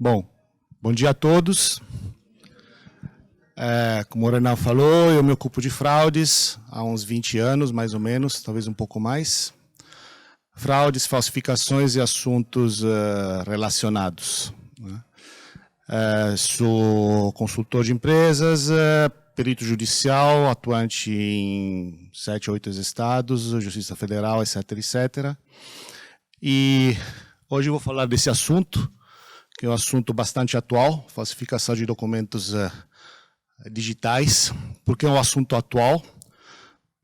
Bom, bom dia a todos. Como o Renan falou, eu me ocupo de fraudes há uns 20 anos, mais ou menos, talvez um pouco mais. Fraudes, falsificações e assuntos relacionados. Sou consultor de empresas, perito judicial, atuante em 7 ou 8 estados, Justiça Federal, etc, etc. E hoje eu vou falar desse assunto, que é um assunto bastante atual, falsificação de documentos digitais. Por que é um assunto atual?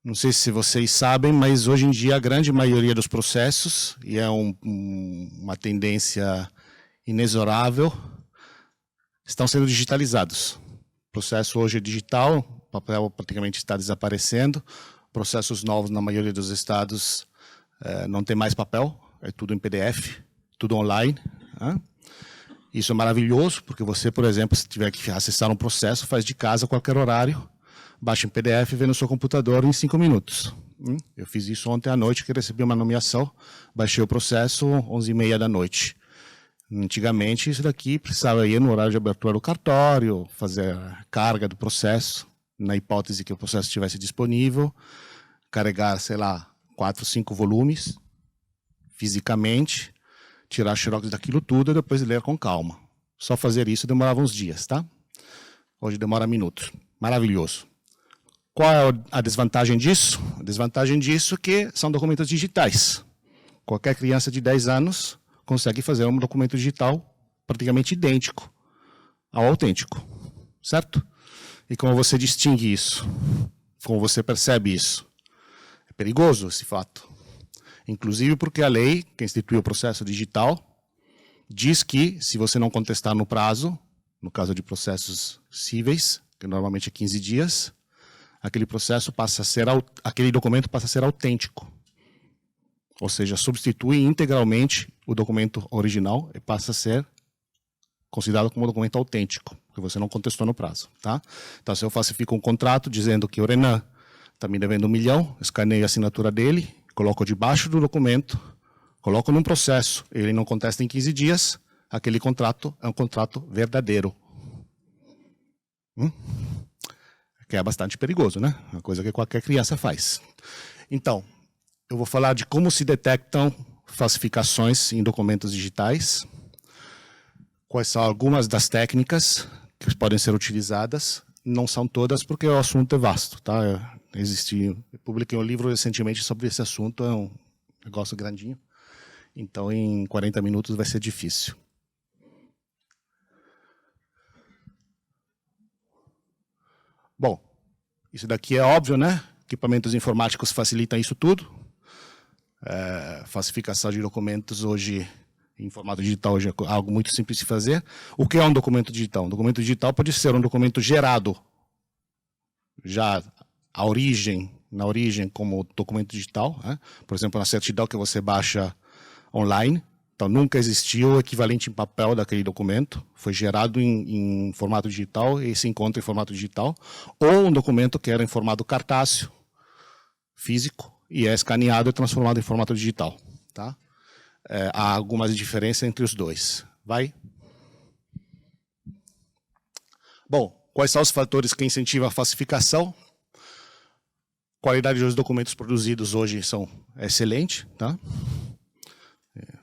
Não sei se vocês sabem, mas hoje em dia a grande maioria dos processos, e é uma tendência inexorável, estão sendo digitalizados. O processo hoje é digital, o papel praticamente está desaparecendo, processos novos na maioria dos estados não tem mais papel, é tudo em PDF, tudo online. Isso é maravilhoso, porque você, por exemplo, se tiver que acessar um processo, faz de casa a qualquer horário, baixa em PDF e vê no seu computador em 5 minutos. Eu fiz isso ontem à noite, que recebi uma nomeação, baixei o processo 11h30 da noite. Antigamente, isso daqui precisava ir no horário de abertura do cartório, fazer a carga do processo, na hipótese que o processo estivesse disponível, carregar, sei lá, 4, 5 volumes, fisicamente, tirar xerox daquilo tudo e depois ler com calma. Só fazer isso demorava uns dias, tá? Hoje demora minutos. Maravilhoso. Qual é a desvantagem disso? A desvantagem disso é que são documentos digitais. Qualquer criança de 10 anos consegue fazer um documento digital praticamente idêntico ao autêntico, certo? E como você distingue isso? Como você percebe isso? É perigoso esse fato. Inclusive porque a lei, que institui o processo digital, diz que, se você não contestar no prazo, no caso de processos cíveis, que normalmente é 15 dias, aquele documento passa a ser autêntico. Ou seja, substitui integralmente o documento original e passa a ser considerado como documento autêntico, porque você não contestou no prazo. Tá? Então, se eu falsifico um contrato dizendo que o Renan está me devendo 1 milhão, escaneio a assinatura dele, coloco debaixo do documento, coloco num processo, ele não contesta em 15 dias, aquele contrato é um contrato verdadeiro. Que é bastante perigoso, né? Uma coisa que qualquer criança faz. Então, eu vou falar de como se detectam falsificações em documentos digitais, quais são algumas das técnicas que podem ser utilizadas, não são todas porque o assunto é vasto, tá? Eu publiquei um livro recentemente sobre esse assunto, é um negócio grandinho. Então, em 40 minutos vai ser difícil. Bom, isso daqui é óbvio, né? Equipamentos informáticos facilitam isso tudo. Falsificação de documentos hoje, em formato digital, hoje é algo muito simples de fazer. O que é um documento digital? Um documento digital pode ser um documento gerado já na origem como documento digital, né? Por exemplo, na certidão que você baixa online, então nunca existiu o equivalente em papel daquele documento, foi gerado em formato digital e se encontra em formato digital, ou um documento que era em formato cartáceo, físico, e é escaneado e transformado em formato digital. Tá? Há algumas diferenças entre os dois. Vai? Bom, quais são os fatores que incentivam a falsificação? A qualidade dos documentos produzidos hoje são excelente, tá?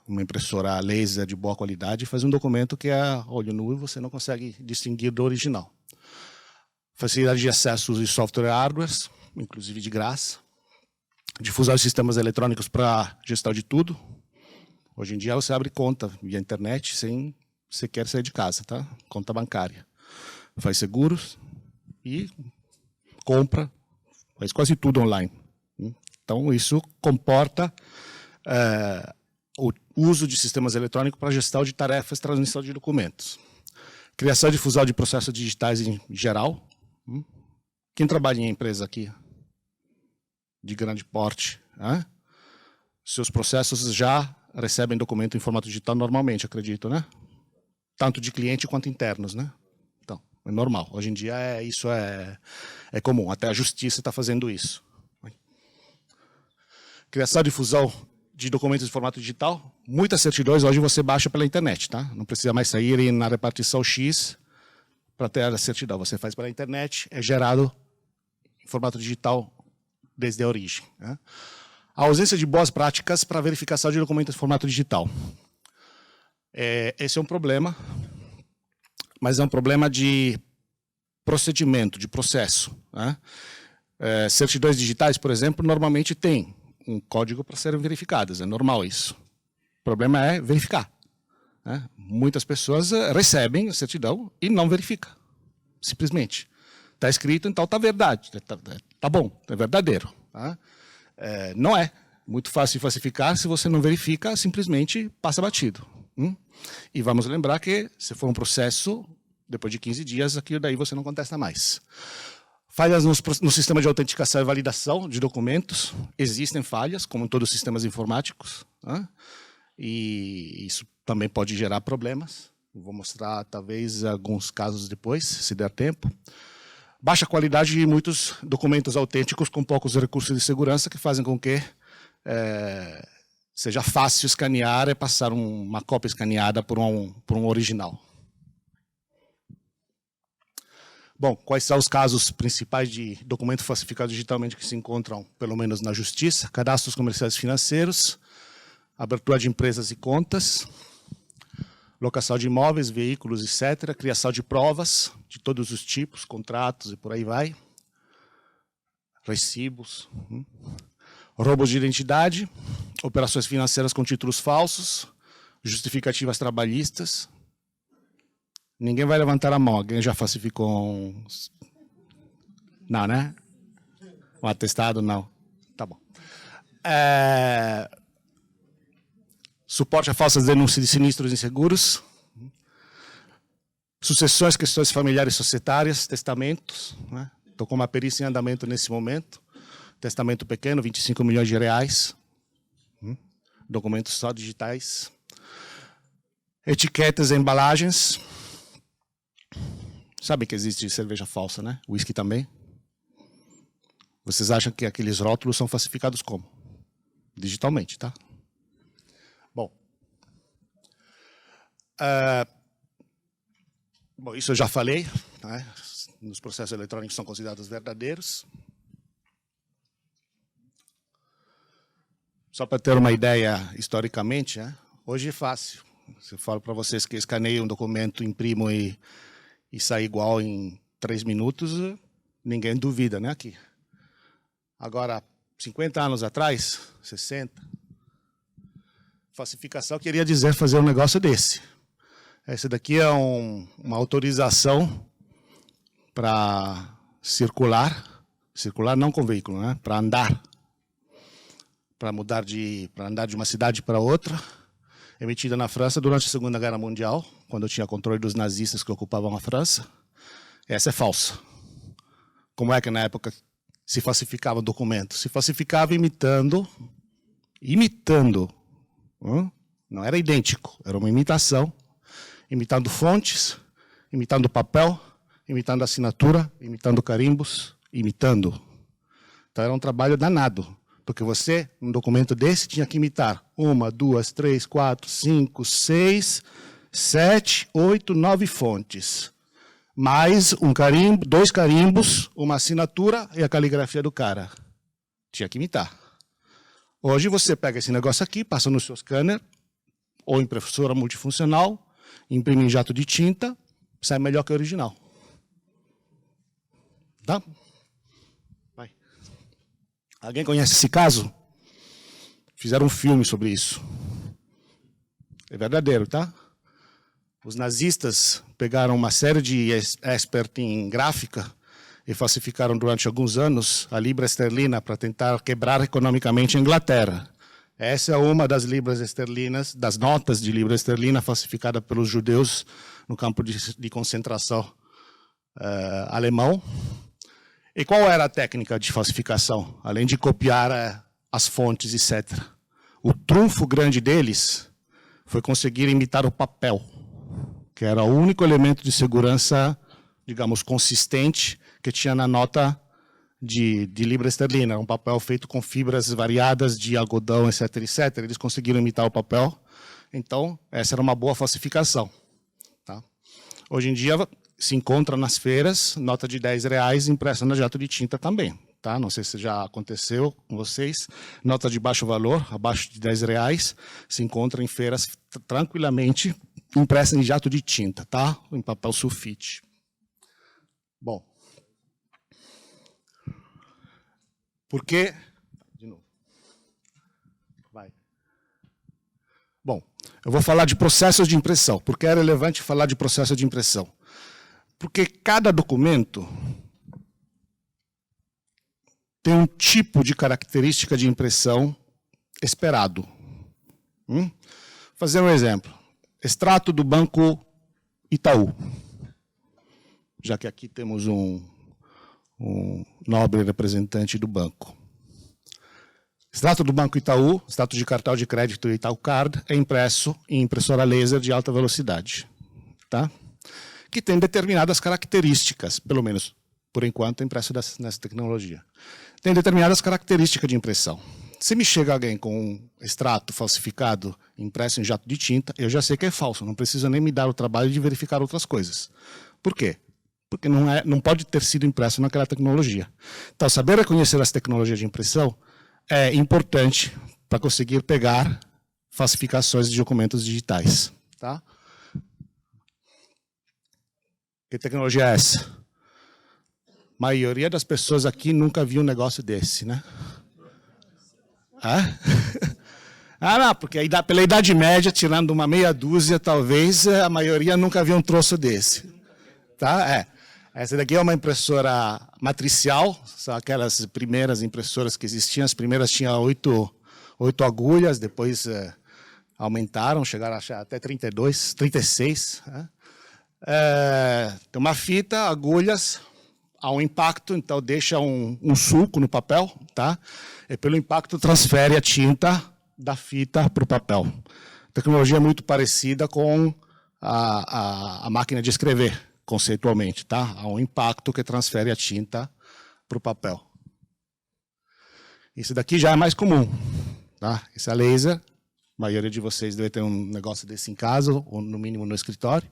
Uma impressora laser de boa qualidade faz um documento que é olho nu e você não consegue distinguir do original. Facilidade de acesso de software e hardware, inclusive de graça. Difusão de sistemas eletrônicos para gestão de tudo. Hoje em dia você abre conta via internet sem sequer sair de casa, tá? Conta bancária. Faz seguros e compra, faz quase tudo online. Então, isso comporta o uso de sistemas eletrônicos para gestão de tarefas e transmissão de documentos. Criação e difusão de processos digitais em geral. Quem trabalha em empresa aqui de grande porte, seus processos já recebem documento em formato digital normalmente, acredito, né? Tanto de cliente quanto internos, né? Então, é normal. Hoje em dia isso é comum, até a justiça está fazendo isso. Criação e difusão de documentos em formato digital, muitas certidões hoje você baixa pela internet, tá? Não precisa mais sair e ir na repartição X para ter a certidão. Você faz pela internet, é gerado em formato digital desde a origem, né? A ausência de boas práticas para verificação de documentos em formato digital. Esse é um problema, mas é um problema de procedimento, de processo, né? Certidões digitais, por exemplo, normalmente têm um código para serem verificadas, é normal isso. O problema é verificar, né? Muitas pessoas recebem a certidão e não verificam, simplesmente. Está escrito, então está verdade, está bom, é verdadeiro. Tá? Não é muito fácil de falsificar, se você não verifica, simplesmente passa batido. E vamos lembrar que, se for um processo, depois de 15 dias, aquilo daí você não contesta mais. Falhas no sistema de autenticação e validação de documentos. Existem falhas, como em todos os sistemas informáticos, né? E isso também pode gerar problemas. Vou mostrar, talvez, alguns casos depois, se der tempo. Baixa qualidade de muitos documentos autênticos com poucos recursos de segurança que fazem com que seja fácil escanear e passar uma cópia escaneada por um original. Bom, quais são os casos principais de documento falsificado digitalmente que se encontram, pelo menos na Justiça? Cadastros comerciais e financeiros, abertura de empresas e contas, locação de imóveis, veículos, etc., criação de provas de todos os tipos, contratos e por aí vai, recibos, roubos de identidade, operações financeiras com títulos falsos, justificativas trabalhistas. Ninguém vai levantar a mão. Alguém já falsificou Não, né? Um atestado, não. Tá bom. Suporte a falsas denúncias de sinistros inseguros. Sucessões, questões familiares societárias, testamentos. Né? Estou com uma perícia em andamento nesse momento. Testamento pequeno, 25 milhões de reais. Documentos só digitais. Etiquetas e embalagens. Sabem que existe cerveja falsa, né? Whisky também. Vocês acham que aqueles rótulos são falsificados como? Digitalmente, tá? Bom. Bom, isso eu já falei, né? Nos processos eletrônicos são considerados verdadeiros. Só para ter uma ideia historicamente, né? Hoje é fácil. Se eu falo para vocês que escaneio um documento, imprimo e sai igual em 3 minutos, ninguém duvida, né, aqui. Agora, 50 anos atrás, 60, falsificação queria dizer fazer um negócio desse. Esse daqui é uma autorização para circular não com veículo, né, para andar, para andar de uma cidade para outra, emitida na França durante a Segunda Guerra Mundial, quando tinha controle dos nazistas que ocupavam a França. Essa é falsa. Como é que na época se falsificava documentos? Se falsificava imitando, não era idêntico, era uma imitação, imitando fontes, imitando papel, imitando assinatura, imitando carimbos, imitando. Então era um trabalho danado. Porque você, um documento desse, tinha que imitar 1, 2, 3, 4, 5, 6, 7, 8, 9 fontes. Mais um carimbo, 2 carimbos, uma assinatura e a caligrafia do cara. Tinha que imitar. Hoje você pega esse negócio aqui, passa no seu scanner, ou impressora multifuncional, imprime em jato de tinta, sai melhor que o original. Tá? Alguém conhece esse caso? Fizeram um filme sobre isso. É verdadeiro, tá? Os nazistas pegaram uma série de experts em gráfica e falsificaram durante alguns anos a libra esterlina para tentar quebrar economicamente a Inglaterra. Essa é uma das libras esterlinas, das notas de libra esterlina falsificada pelos judeus no campo de concentração alemão. E qual era a técnica de falsificação? Além de copiar as fontes, etc. O trunfo grande deles foi conseguir imitar o papel, que era o único elemento de segurança, digamos, consistente que tinha na nota de libra esterlina, um papel feito com fibras variadas de algodão, etc, etc. Eles conseguiram imitar o papel, então essa era uma boa falsificação. Tá? Hoje em dia se encontra nas feiras nota de R$10 impressa na jato de tinta também. Tá? Não sei se já aconteceu com vocês. Nota de baixo valor, abaixo de R$10, se encontra em feiras tranquilamente impressa em jato de tinta, tá? Em papel sulfite. Bom. Por quê? De novo. Vai. Bom, eu vou falar de processos de impressão. Por que é relevante falar de processo de impressão? Porque cada documento tem um tipo de característica de impressão esperado. Vou fazer um exemplo. Extrato do Banco Itaú. Já que aqui temos um nobre representante do banco. Extrato do Banco Itaú, extrato de cartão de crédito Itaú Card, é impresso em impressora laser de alta velocidade. Tá? Que tem determinadas características, pelo menos por enquanto é impresso nessa tecnologia. Tem determinadas características de impressão. Se me chega alguém com um extrato falsificado impresso em jato de tinta, eu já sei que é falso, não precisa nem me dar o trabalho de verificar outras coisas. Por quê? Porque não pode ter sido impresso naquela tecnologia. Então, saber reconhecer as tecnologias de impressão é importante para conseguir pegar falsificações de documentos digitais. Tá? Que tecnologia é essa? A maioria das pessoas aqui nunca viu um negócio desse, né? Não, porque pela Idade Média, tirando uma meia dúzia, talvez, a maioria nunca viu um troço desse. Tá? Essa daqui é uma impressora matricial, são aquelas primeiras impressoras que existiam. As primeiras tinham 8 agulhas, depois aumentaram, chegaram até 32, 36. Tem uma fita, agulhas, há um impacto, então deixa um sulco no papel, tá? E pelo impacto transfere a tinta da fita para o papel. A tecnologia é muito parecida com a máquina de escrever, conceitualmente, tá? Há um impacto que transfere a tinta para o papel. Isso daqui já é mais comum, tá? Esse é laser. A maioria de vocês deve ter um negócio desse em casa, ou no mínimo no escritório.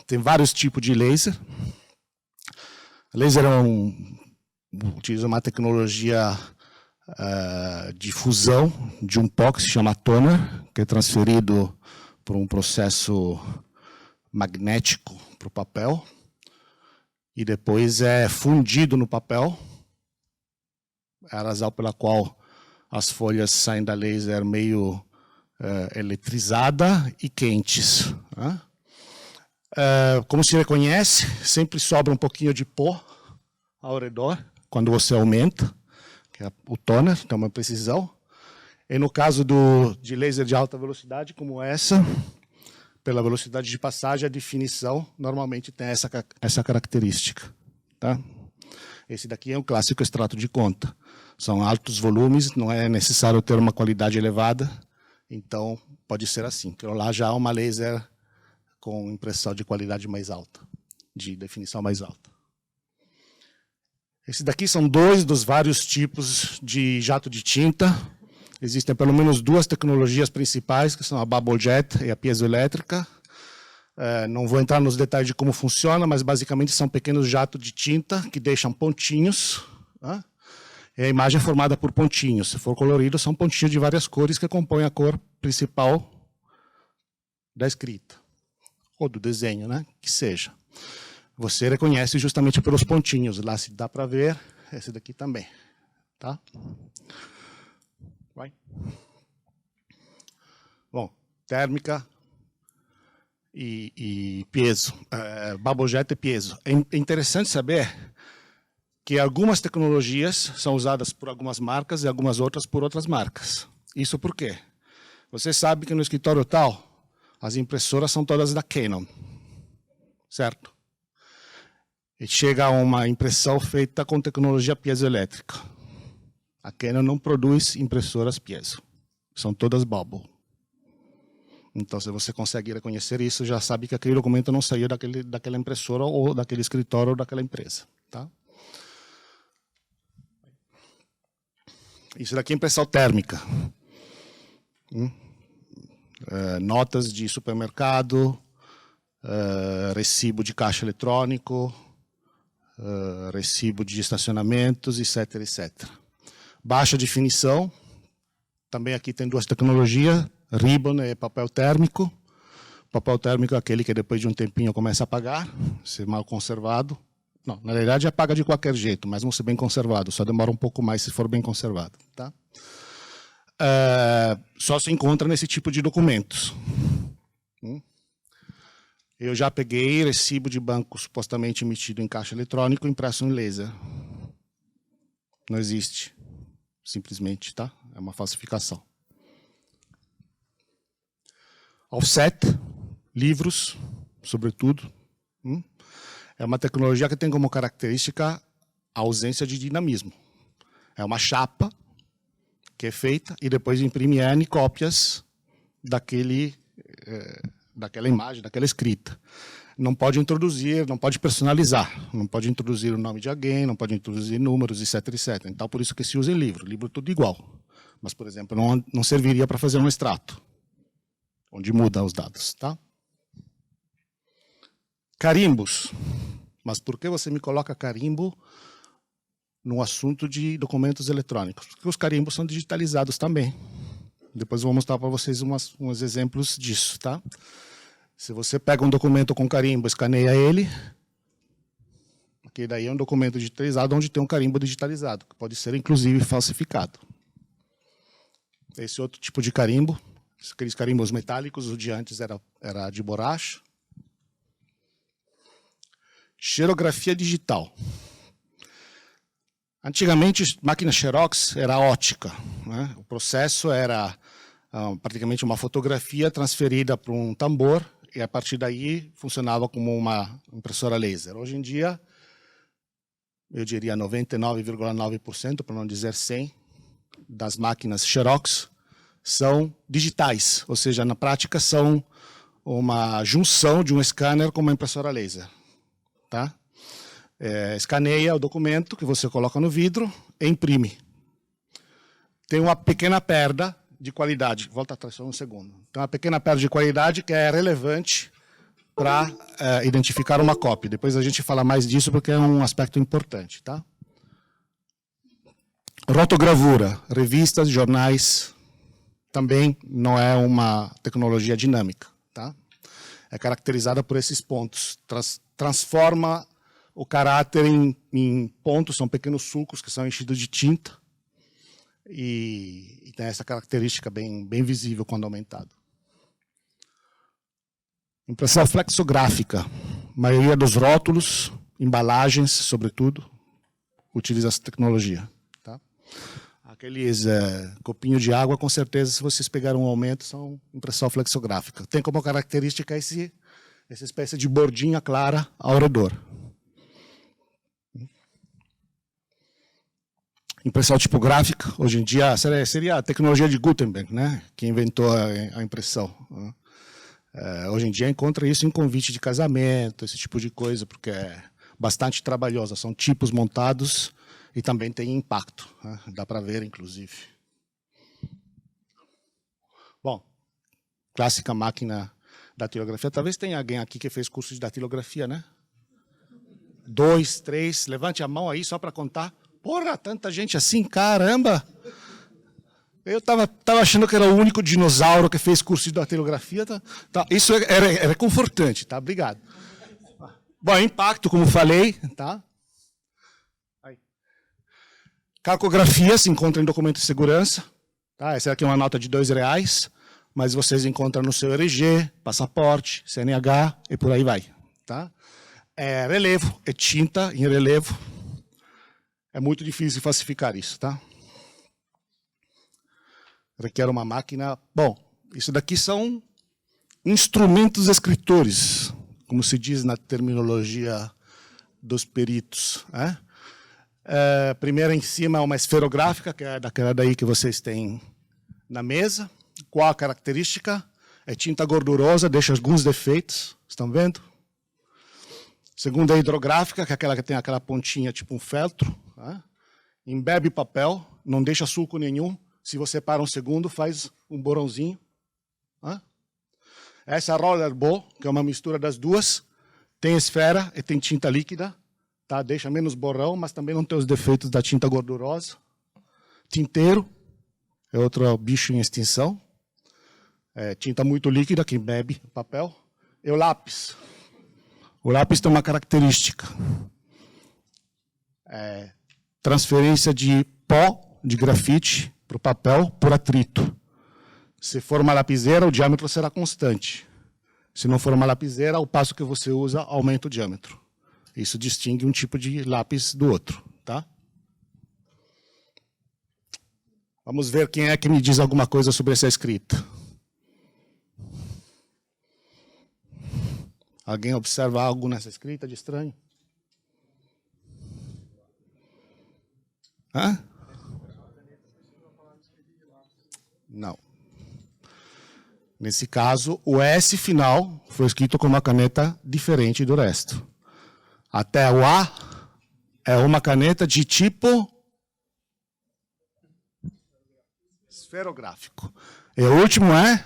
Tem vários tipos de laser. Laser utiliza uma tecnologia de fusão de um pó que se chama toner, que é transferido por um processo magnético para o papel, e depois é fundido no papel, é a razão pela qual as folhas saem da laser meio eletrizada e quentes. Né? Como se reconhece, sempre sobra um pouquinho de pó ao redor, quando você aumenta, que é o toner, tem uma precisão. E no caso de laser de alta velocidade, como essa, pela velocidade de passagem, a definição normalmente tem essa característica. Tá? Esse daqui é um clássico extrato de conta. São altos volumes, não é necessário ter uma qualidade elevada, então pode ser assim. Então lá já há uma laser com impressão de qualidade mais alta, de definição mais alta. Esse daqui são dois dos vários tipos de jato de tinta. Existem pelo menos duas tecnologias principais, que são a bubble jet e a piezoelétrica. Não vou entrar nos detalhes de como funciona, mas basicamente são pequenos jatos de tinta que deixam pontinhos. Né? E a imagem é formada por pontinhos. Se for colorido, são pontinhos de várias cores que compõem a cor principal da escrita. Ou do desenho, né? Que seja. Você reconhece justamente pelos pontinhos. Lá se dá para ver, esse daqui também. Tá? Vai. Bom, térmica e piezo. Bubble jet e piezo. É interessante saber que algumas tecnologias são usadas por algumas marcas e algumas outras por outras marcas. Isso por quê? Você sabe que no escritório tal, as impressoras são todas da Canon, certo? E chega uma impressão feita com tecnologia piezoelétrica. A Canon não produz impressoras piezo, são todas bubble. Então, se você consegue reconhecer isso, já sabe que aquele documento não saiu daquela impressora ou daquele escritório ou daquela empresa. Tá? Isso daqui é impressão térmica. Notas de supermercado, recibo de caixa eletrônico, recibo de estacionamentos, etc, etc. Baixa definição. Também aqui tem duas tecnologias, ribbon e papel térmico. Papel térmico é aquele que depois de um tempinho começa a apagar, ser mal conservado. Não, na verdade apaga de qualquer jeito, mas não ser bem conservado, só demora um pouco mais se for bem conservado. Tá? Só se encontra nesse tipo de documentos. Eu já peguei recibo de banco supostamente emitido em caixa eletrônico impresso em laser. Não existe, simplesmente, tá? É uma falsificação. Offset, livros, sobretudo. É uma tecnologia que tem como característica a ausência de dinamismo. É uma chapa que é feita e depois imprime N cópias daquela imagem, daquela escrita. Não pode introduzir, não pode personalizar, não pode introduzir o nome de alguém, não pode introduzir números, etc, etc. Então, por isso que se usa em livro. Livro é tudo igual. Mas, por exemplo, não serviria para fazer um extrato, onde muda os dados. Tá? Carimbos. Mas por que você me coloca carimbo no assunto de documentos eletrônicos? Porque os carimbos são digitalizados também. Depois eu vou mostrar para vocês uns exemplos disso. Tá? Se você pega um documento com carimbo, escaneia ele, aqui daí é um documento digitalizado onde tem um carimbo digitalizado, que pode ser inclusive falsificado. Esse outro tipo de carimbo, aqueles carimbos metálicos, o de antes era de borracha. Xerografia digital. Antigamente, máquina Xerox era ótica. Né? O processo era praticamente uma fotografia transferida para um tambor e, a partir daí, funcionava como uma impressora laser. Hoje em dia, eu diria 99,9%, para não dizer 100%, das máquinas Xerox são digitais, ou seja, na prática são uma junção de um scanner com uma impressora laser. Tá? Escaneia o documento que você coloca no vidro e imprime. Tem uma pequena perda de qualidade. Volta atrás só um segundo. Tem uma pequena perda de qualidade que é relevante para identificar uma cópia. Depois a gente fala mais disso porque é um aspecto importante. Tá? Rotogravura, revistas, jornais, também não é uma tecnologia dinâmica. Tá? É caracterizada por esses pontos. Transforma o caráter em pontos, são pequenos sulcos que são enchidos de tinta e tem essa característica bem visível quando aumentado. Impressão flexográfica. A maioria dos rótulos, embalagens, sobretudo, utiliza essa tecnologia. Tá? Aqueles copinhos de água, com certeza, se vocês pegarem um aumento, são impressão flexográfica. Tem como característica essa espécie de bordinha clara ao redor. Impressão tipográfica, hoje em dia, seria a tecnologia de Gutenberg, né, que inventou a impressão. Hoje em dia encontra isso em convite de casamento, esse tipo de coisa, porque é bastante trabalhosa. São tipos montados e também tem impacto. Né, dá para ver, inclusive. Bom, clássica máquina datilografia. Talvez tenha alguém aqui que fez curso de datilografia, né? 2, 3, levante a mão aí só para contar. Porra, tanta gente assim, caramba! Eu estava achando que era o único dinossauro que fez curso de datilografia. Tá. Isso era confortante, tá? Obrigado. Bom, impacto, como falei, tá? Aí. Calcografia se encontra em documento de segurança. Tá? Essa aqui é uma nota de R$2, mas vocês encontram no seu RG, passaporte, CNH e por aí vai. Tá? Relevo, é tinta em relevo. É muito difícil falsificar isso, tá? Requer uma máquina... Bom, isso daqui são instrumentos escritores, como se diz na terminologia dos peritos. Né? Primeiro em cima é uma esferográfica, que é daquela daí que vocês têm na mesa. Qual a característica? É tinta gordurosa, deixa alguns defeitos, estão vendo? Segunda é hidrográfica, que é aquela que tem aquela pontinha tipo um feltro. Tá? Embebe papel, não deixa sulco nenhum. Se você para um segundo, faz um borãozinho. Essa Roller Ball, que é uma mistura das duas, tem esfera e tem tinta líquida, tá? Deixa menos borrão, mas também não tem os defeitos da tinta gordurosa. Tinteiro, é outro bicho em extinção. Tinta muito líquida, que bebe papel. E o lápis. O lápis tem uma característica. Transferência de pó de grafite para o papel por atrito. Se for uma lapiseira, o diâmetro será constante. Se não for uma lapiseira, ao passo que você usa, aumenta o diâmetro. Isso distingue um tipo de lápis do outro, tá? Vamos ver quem é que me diz alguma coisa sobre essa escrita. Alguém observa algo nessa escrita de estranho? Hã? Não. Nesse caso, o S final foi escrito com uma caneta diferente do resto. Até o A é uma caneta de tipo esferográfico. E o último é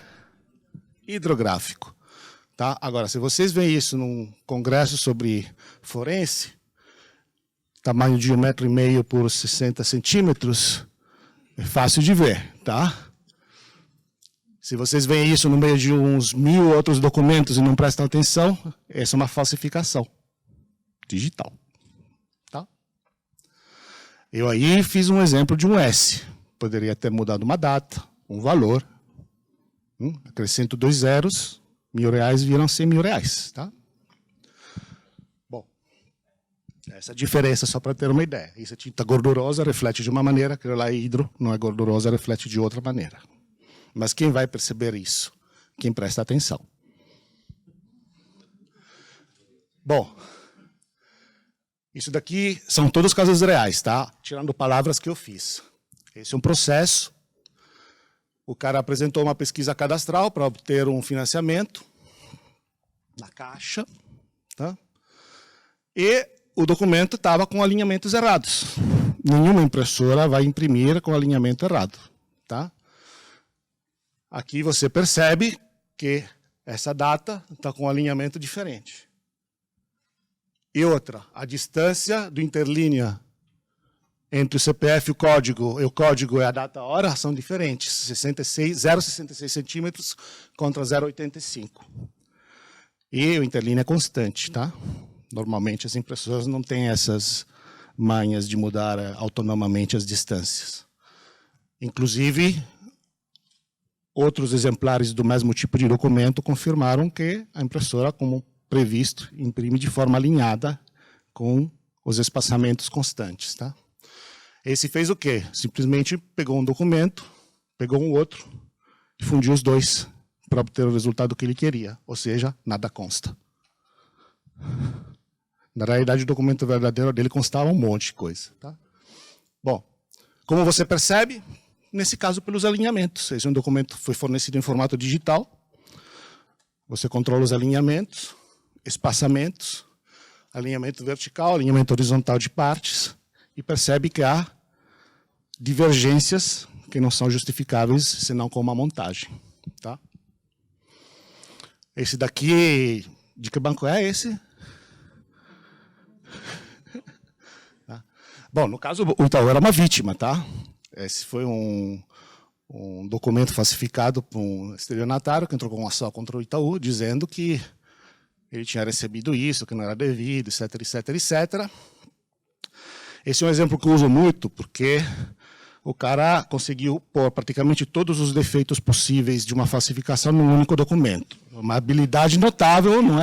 hidrográfico. Tá? Agora, se vocês veem isso num congresso sobre forense, tamanho de 1,5 m por 60 centímetros, é fácil de ver, tá? Se vocês veem isso no meio de uns 1000 outros documentos e não prestam atenção, essa é uma falsificação digital. Tá? Eu aí fiz um exemplo de um S. Poderia ter mudado uma data, um valor. Acrescento 2 zeros, R$1.000 viram R$100.000. Tá? Bom, essa diferença só para ter uma ideia. Isso é tinta gordurosa, reflete de uma maneira, aquilo lá é hidro, não é gordurosa, reflete de outra maneira. Mas quem vai perceber isso? Quem presta atenção. Bom, isso daqui são todos casos reais, tá? Tirando palavras que eu fiz. Esse é um processo. O cara apresentou uma pesquisa cadastral para obter um financiamento na Caixa, tá? E o documento estava com alinhamentos errados. Nenhuma impressora vai imprimir com alinhamento errado, tá? Aqui você percebe que essa data está com um alinhamento diferente. E outra, a distância do interlínea entre o CPF e o código e a data-hora são diferentes. 0,66 centímetros contra 0,85. E o interlínea é constante, tá? Normalmente as impressoras não têm essas manhas de mudar autonomamente as distâncias. Inclusive, outros exemplares do mesmo tipo de documento confirmaram que a impressora, como previsto, imprime de forma alinhada com os espaçamentos constantes. Tá? Esse fez o quê? Simplesmente pegou um documento, pegou um outro e fundiu os dois para obter o resultado que ele queria. Ou seja, nada consta. Na realidade, o documento verdadeiro dele constava um monte de coisa. Tá? Bom, como você percebe, nesse caso, pelos alinhamentos. Esse é um documento que foi fornecido em formato digital. Você controla os alinhamentos, espaçamentos, alinhamento vertical, alinhamento horizontal de partes, e percebe que há divergências que não são justificáveis, senão com uma montagem. Tá? Esse daqui, de que banco é esse? Tá? Bom, no caso, o Itaú era uma vítima, tá? Esse foi um documento falsificado por um estelionatário que entrou com uma ação contra o Itaú, dizendo que ele tinha recebido isso, que não era devido, etc, etc, etc. Esse é um exemplo que eu uso muito, porque o cara conseguiu pôr praticamente todos os defeitos possíveis de uma falsificação num único documento. Uma habilidade notável, não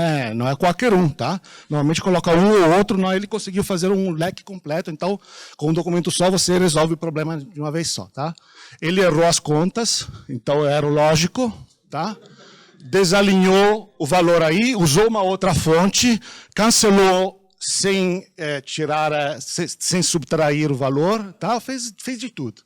é qualquer um, tá? Normalmente coloca um ou outro, não, ele conseguiu fazer um leque completo, então com um documento só você resolve o problema de uma vez só, tá? Ele errou as contas, então era o lógico, tá? Desalinhou o valor aí, usou uma outra fonte, cancelou sem sem subtrair o valor, tá? Fez de tudo.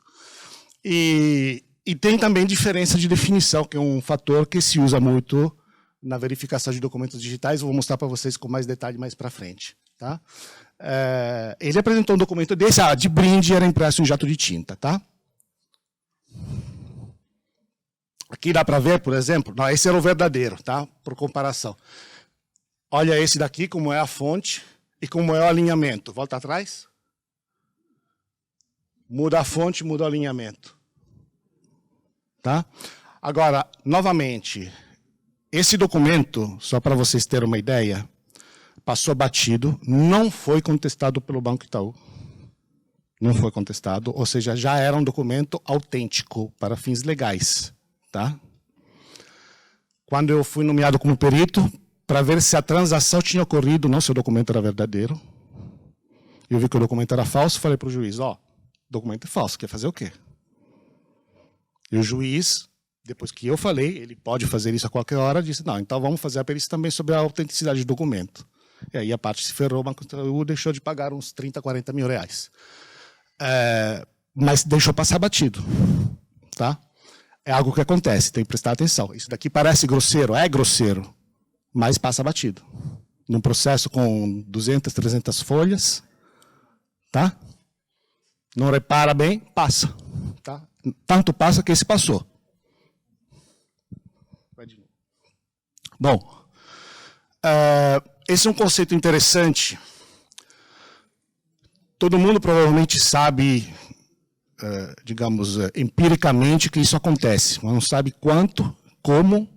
E tem também diferença de definição, que é um fator que se usa muito na verificação de documentos digitais. Eu vou mostrar para vocês com mais detalhe mais para frente. Tá? Ele apresentou um documento desse, de brinde, era impresso em jato de tinta. Tá? Aqui dá para ver, por exemplo, não, esse era o verdadeiro, tá? Por comparação. Olha esse daqui, como é a fonte e como é o alinhamento. Volta atrás. Muda a fonte, muda o alinhamento. Tá? Agora, novamente, esse documento, só para vocês terem uma ideia, passou batido, não foi contestado pelo Banco Itaú. Não foi contestado, ou seja, já era um documento autêntico para fins legais. Tá? Quando eu fui nomeado como perito, para ver se a transação tinha ocorrido, não se o documento era verdadeiro, eu vi que o documento era falso, falei para o juiz, documento é falso, quer fazer o quê? E o juiz, depois que eu falei, ele pode fazer isso a qualquer hora, disse, não, então vamos fazer a perícia também sobre a autenticidade do documento. E aí a parte se ferrou, o Banco Itaú deixou de pagar uns 30, 40 mil reais. Mas deixou passar batido. Tá? É algo que acontece, tem que prestar atenção. Isso daqui parece grosseiro, é grosseiro, mas passa batido. Num processo com 200, 300 folhas, tá? Não repara bem, passa. Tá? Tanto passa que esse passou. Bom, esse é um conceito interessante. Todo mundo provavelmente sabe, digamos, empiricamente que isso acontece, mas não sabe quanto, como,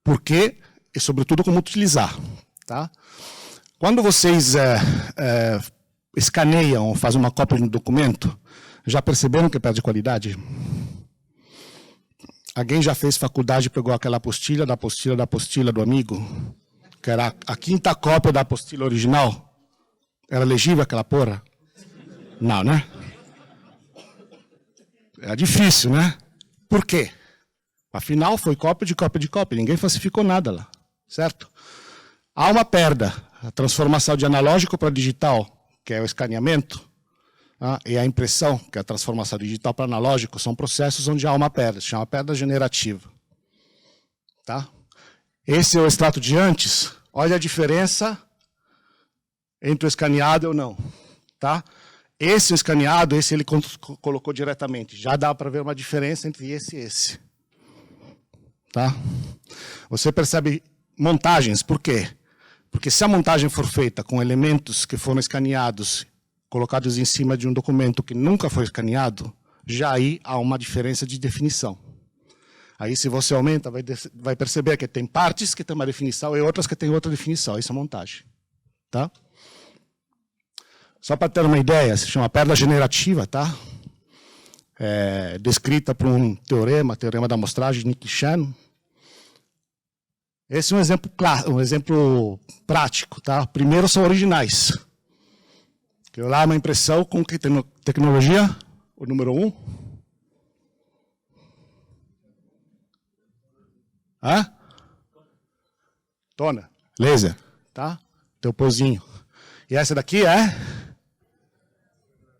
por quê e, sobretudo, como utilizar. Tá? Quando vocês escaneiam ou fazem uma cópia de um documento, já perceberam que perde qualidade? Alguém já fez faculdade e pegou aquela apostila do amigo? Que era a quinta cópia da apostila original? Era legível aquela porra? Não, né? É difícil, né? Por quê? Afinal, foi cópia de cópia de cópia. Ninguém falsificou nada lá, certo? Há uma perda. A transformação de analógico para digital, que é o escaneamento, e a impressão, que é a transformação digital para analógico, são processos onde há uma perda, se chama perda generativa. Tá? Esse é o extrato de antes. Olha a diferença entre o escaneado e o não. Tá? Esse escaneado, esse ele colocou diretamente. Já dá para ver uma diferença entre esse e esse. Tá? Você percebe montagens, por quê? Porque se a montagem for feita com elementos que foram escaneados, colocados em cima de um documento que nunca foi escaneado, já aí há uma diferença de definição. Aí se você aumenta, vai perceber que tem partes que têm uma definição e outras que têm outra definição. Isso é montagem. Tá? Só para ter uma ideia, se chama perda generativa, tá? Descrita por um teorema da amostragem de Nick-Shannon. Esse é um exemplo prático, tá? Primeiro são originais. Que lá é uma impressão com que tecnologia? O número 1. Tona. Laser. Tá? Teu pozinho. E essa daqui é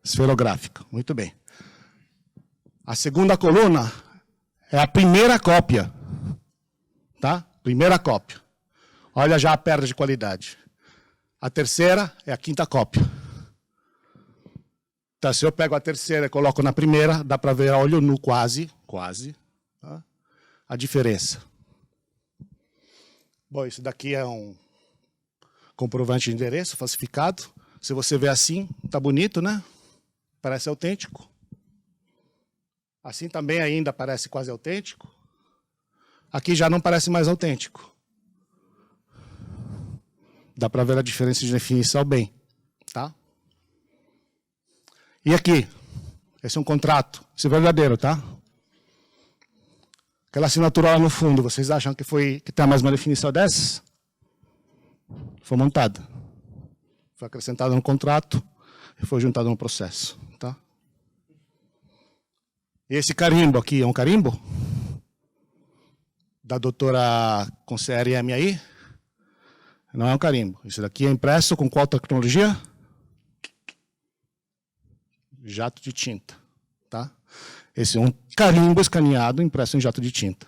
esferográfica. Muito bem. A segunda coluna é a primeira cópia. Tá? Primeira cópia. Olha já a perda de qualidade. A terceira é a quinta cópia. Então, se eu pego a terceira e coloco na primeira, dá para ver a olho nu quase, tá? A diferença. Bom, isso daqui é um comprovante de endereço falsificado. Se você vê assim, tá bonito, né? Parece autêntico. Assim também ainda parece quase autêntico. Aqui já não parece mais autêntico. Dá para ver a diferença de definição bem, tá? E aqui, esse é um contrato, esse é verdadeiro, tá? Aquela assinatura lá no fundo, vocês acham que tem mais uma definição dessas? Foi montada. Foi acrescentada no contrato e foi juntada no processo, tá? E esse carimbo aqui é um carimbo? Da doutora com CRM aí? Não é um carimbo. Isso daqui é impresso com qual tecnologia? Jato de tinta. Tá? Esse é um carimbo escaneado impresso em jato de tinta.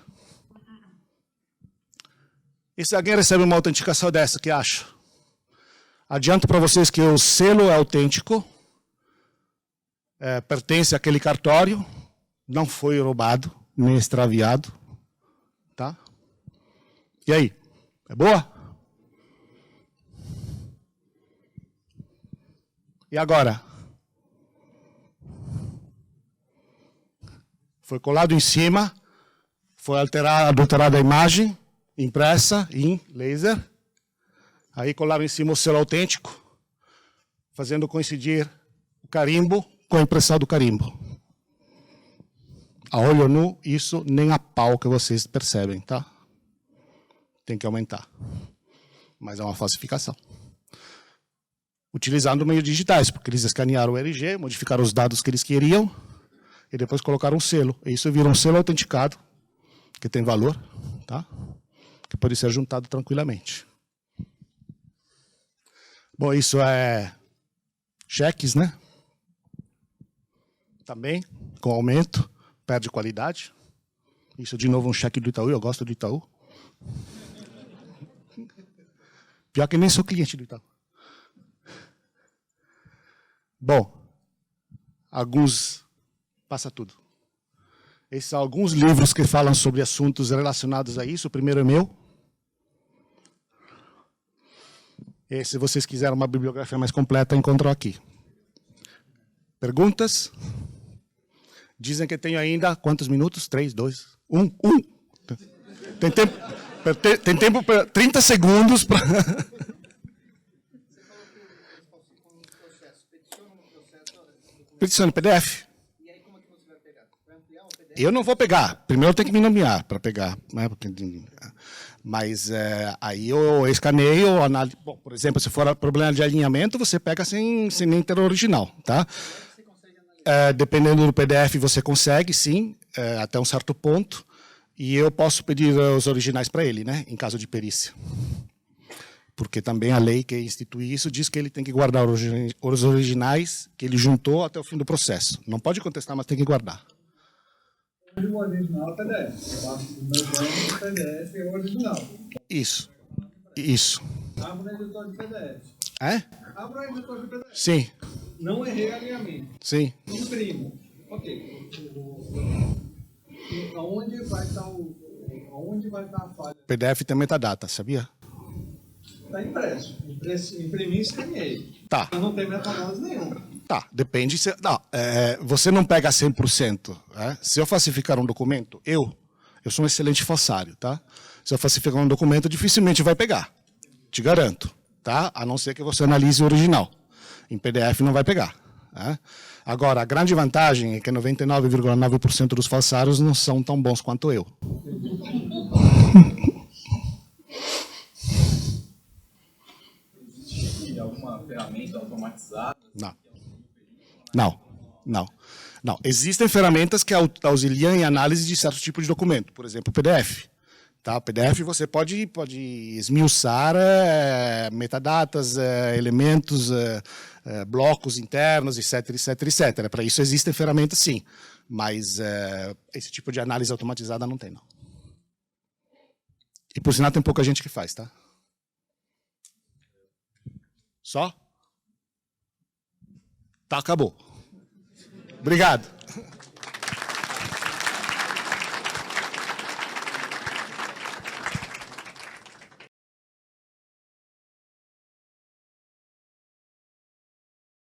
E se alguém recebe uma autenticação dessa, o que acha? Adianto para vocês que o selo é autêntico, pertence àquele cartório, não foi roubado, nem extraviado. Tá? E aí? É boa? E agora? Foi colado em cima, foi adulterada a imagem, impressa em laser. Aí colaram em cima o selo autêntico, fazendo coincidir o carimbo com a impressão do carimbo. A olho nu, isso nem a pau que vocês percebem, tá? Tem que aumentar. Mas é uma falsificação. Utilizando meios digitais, porque eles escanearam o RG, modificaram os dados que eles queriam e depois colocaram um selo. E isso vira um selo autenticado, que tem valor, tá? Que pode ser juntado tranquilamente. Bom, isso é cheques, né? Também, com aumento, perde qualidade. Isso, de novo, um cheque do Itaú, eu gosto do Itaú. Pior que nem sou cliente do Itaú. Bom, passa tudo. Esses são alguns livros que falam sobre assuntos relacionados a isso. O primeiro é meu. E se vocês quiserem uma bibliografia mais completa, encontram aqui. Perguntas? Dizem que tenho ainda quantos minutos? 3, 2, 1. Tem tempo para 30 segundos para... Peticione PDF. E aí como é que você vai pegar? Vai ampliar o PDF? Eu não vou pegar. Primeiro eu tenho que me nomear para pegar. Né? Mas aí eu escaneio, analiso. Bom, por exemplo, se for problema de alinhamento, você pega sem nem ter o original. Tá? Dependendo do PDF, você consegue, sim, até um certo ponto. E eu posso pedir os originais para ele, né, em caso de perícia. Porque também a lei que institui isso diz que ele tem que guardar os originais que ele juntou até o fim do processo. Não pode contestar, mas tem que guardar. O original é o PDF. O meu banco do PDF é o original. Isso. Abra o editor de PDF. É? Abra o editor de PDF. Sim. Não errei alinhamento. Sim. Imprimo. Ok. Aonde vai estar a falha? PDF tem metadata, sabia? Está impresso. Imprimi e escaneei. Tá. Mas não tem metadata nenhuma. Tá, depende. Você não pega 100%. Se eu falsificar um documento, eu sou um excelente falsário, tá? Se eu falsificar um documento, dificilmente vai pegar. Te garanto, tá? A não ser que você analise o original. Em PDF não vai pegar. Tá? Agora, a grande vantagem é que 99,9% dos falsários não são tão bons quanto eu. Existe alguma ferramenta automatizada? Não. Existem ferramentas que auxiliam em análise de certo tipo de documento. Por exemplo, o PDF. Tá? O PDF você pode esmiuçar metadatas, elementos, blocos internos, etc. Para isso existem ferramentas, sim. Mas esse tipo de análise automatizada não tem, não. E, por sinal, tem pouca gente que faz, tá? Só? Tá, acabou. Obrigado.